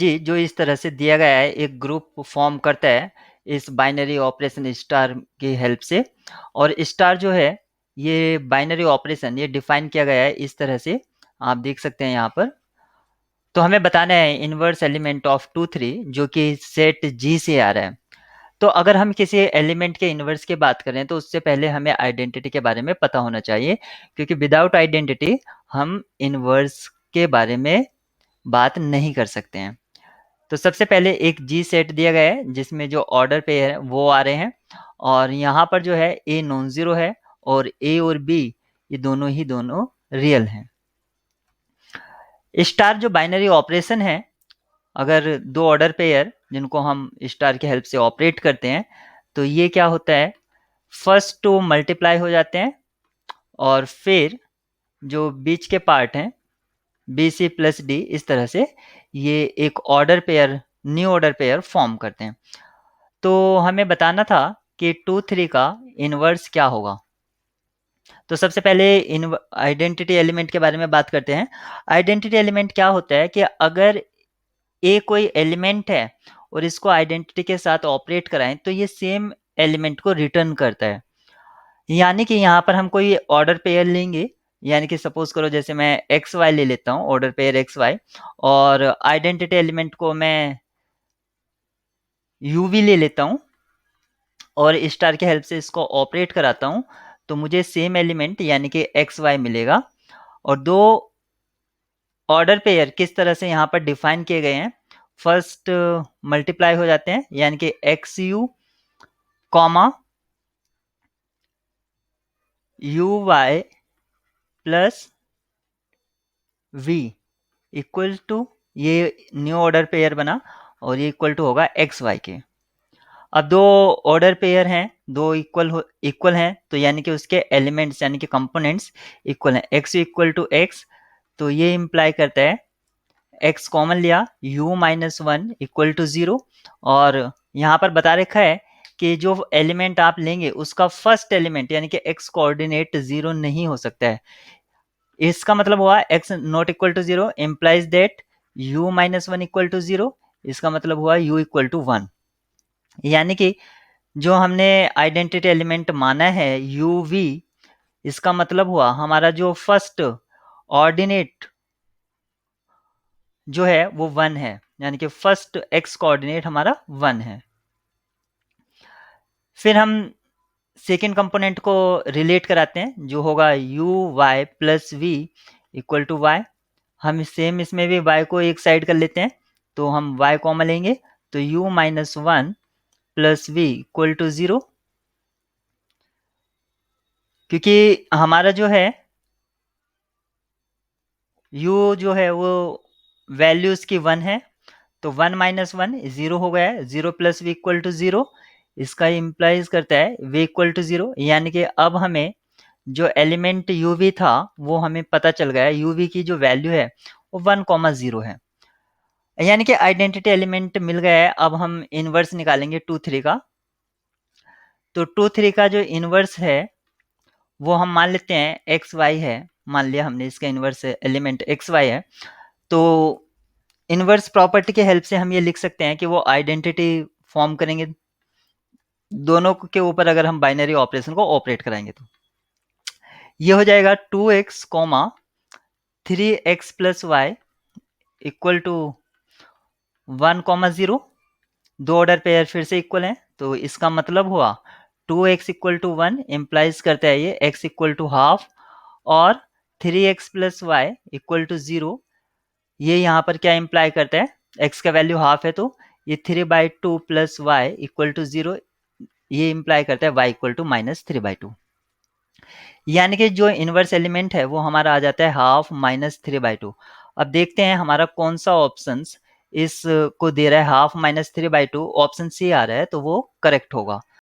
जी, जो इस तरह से दिया गया है, एक ग्रुप फॉर्म करता है इस बाइनरी ऑपरेशन स्टार की हेल्प से। और स्टार जो है, ये बाइनरी ऑपरेशन ये डिफाइन किया गया है इस तरह से, आप देख सकते हैं यहाँ पर। तो हमें बताना है इनवर्स एलिमेंट ऑफ 2 3 जो कि सेट जी से आ रहा है। तो अगर हम किसी एलिमेंट के इनवर्स की बात करें तो उससे पहले हमें आइडेंटिटी के बारे में पता होना चाहिए, क्योंकि विदाउट आइडेंटिटी हम इनवर्स के बारे में बात नहीं कर सकते हैं। तो सबसे पहले एक जी सेट दिया गया है जिसमें जो ऑर्डर पेयर है वो आ रहे हैं, और यहाँ पर जो है ए नॉन जीरो है और ए और बी ये दोनों ही दोनों रियल हैं। स्टार जो बाइनरी ऑपरेशन है, अगर दो ऑर्डर पेयर जिनको हम स्टार की हेल्प से ऑपरेट करते हैं तो ये क्या होता है, फर्स्ट टू मल्टीप्लाई हो जाते हैं और फिर जो बीच के पार्ट हैं बी सी प्लस डी, इस तरह से ये एक order pair new order pair form करते हैं। तो हमें बताना था कि 2 3 का इनवर्स क्या होगा। तो सबसे पहले इन आइडेंटिटी एलिमेंट के बारे में बात करते हैं। आइडेंटिटी एलिमेंट क्या होता है कि अगर ए कोई एलिमेंट है और इसको आइडेंटिटी के साथ ऑपरेट कराएं तो ये सेम एलिमेंट को रिटर्न करता है। यानी कि यहाँ पर हम कोई ऑर्डर पेयर लेंगे, यानी कि सपोज करो जैसे मैं एक्स वाई ले लेता हूँ, ऑर्डर पेयर एक्स वाई, और आइडेंटिटी एलिमेंट को मैं यू वी ले लेता हूँ और स्टार के हेल्प से इसको ऑपरेट कराता हूँ, तो मुझे सेम एलिमेंट यानी कि एक्स वाई मिलेगा। और दो ऑर्डर पेयर किस तरह से यहाँ पर डिफाइन किए गए हैं, फर्स्ट मल्टीप्लाई हो जाते हैं यानी कि x u comma u y plus v equal to, ये न्यू ऑर्डर पेयर बना और ये इक्वल टू होगा एक्स वाई के। अब दो ऑर्डर पेयर हैं, दो इक्वल हैं, तो यानी कि उसके एलिमेंट्स यानी कि कंपोनेंट्स इक्वल हैं, एक्स इक्वल टू एक्स। तो ये इंप्लाई करता है एक्स कॉमन लिया u minus one equal to zero. और यहाँ पर बता रखा है कि जो एलिमेंट आप लेंगे उसका फर्स्ट एलिमेंट यानी कि एक्स कोऑर्डिनेट जीरो नहीं हो सकता है। इसका मतलब हुआ x not equal to zero implies that u minus one equal to zero. इसका मतलब हुआ u इक्वल टू वन। यानी कि जो हमने आइडेंटिटी एलिमेंट माना है यू वी, इसका मतलब हुआ हमारा जो फर्स्ट ऑर्डिनेट जो है वो वन है, यानी कि फर्स्ट एक्स कोऑर्डिनेट हमारा वन है। फिर हम सेकेंड कंपोनेंट को रिलेट कराते हैं जो होगा u y plus v equal to y. हम सेम इसमें भी y को एक साइड कर लेते हैं, तो हम y कॉमन लेंगे, तो u minus one plus v equal to zero. क्योंकि हमारा जो है u जो है वो वैल्यू उसकी वन है, तो वन माइनस वन जीरो हो गया है, zero plus v equal to zero. इसका इम्प्लाइज करता है v इक्वल टू जीरो, यानी कि अब हमें जो एलिमेंट यू वी था वो हमें पता चल गया है, यू वी की जो वैल्यू है वो वन कॉमा जीरो है, यानी कि आइडेंटिटी एलिमेंट मिल गया है। अब हम इनवर्स निकालेंगे टू थ्री का। तो टू थ्री का जो इनवर्स है वो हम मान लेते हैं एक्स वाई है, मान लिया हमने इसका इनवर्स एलिमेंट एक्स वाई है। तो इनवर्स प्रॉपर्टी के हेल्प से हम ये लिख सकते हैं कि वो आइडेंटिटी फॉर्म करेंगे दोनों के ऊपर, अगर हम बाइनरी ऑपरेशन को ऑपरेट कराएंगे तो ये हो जाएगा two x comma three x plus Y equal to one comma zero. दो ऑर्डर पेयर फिर से इक्वल हैं, तो इसका मतलब हुआ two x equal to one implies करता है ये एक्स इक्वल टू हाफ, और three x plus Y equal to zero, ये यहाँ पर क्या इम्प्लाई करता है, एक्स का वैल्यू हाफ है तो ये three by two plus Y equal to zero, ये इम्प्लाई करता है Y equal to minus three by two. यानी कि जो इनवर्स एलिमेंट है वो हमारा आ जाता है half minus three by to. अब देखते हैं हमारा कौन सा ऑप्शन इस को दे रहा है half minus three by two, option C आ रहा है तो वो करेक्ट होगा।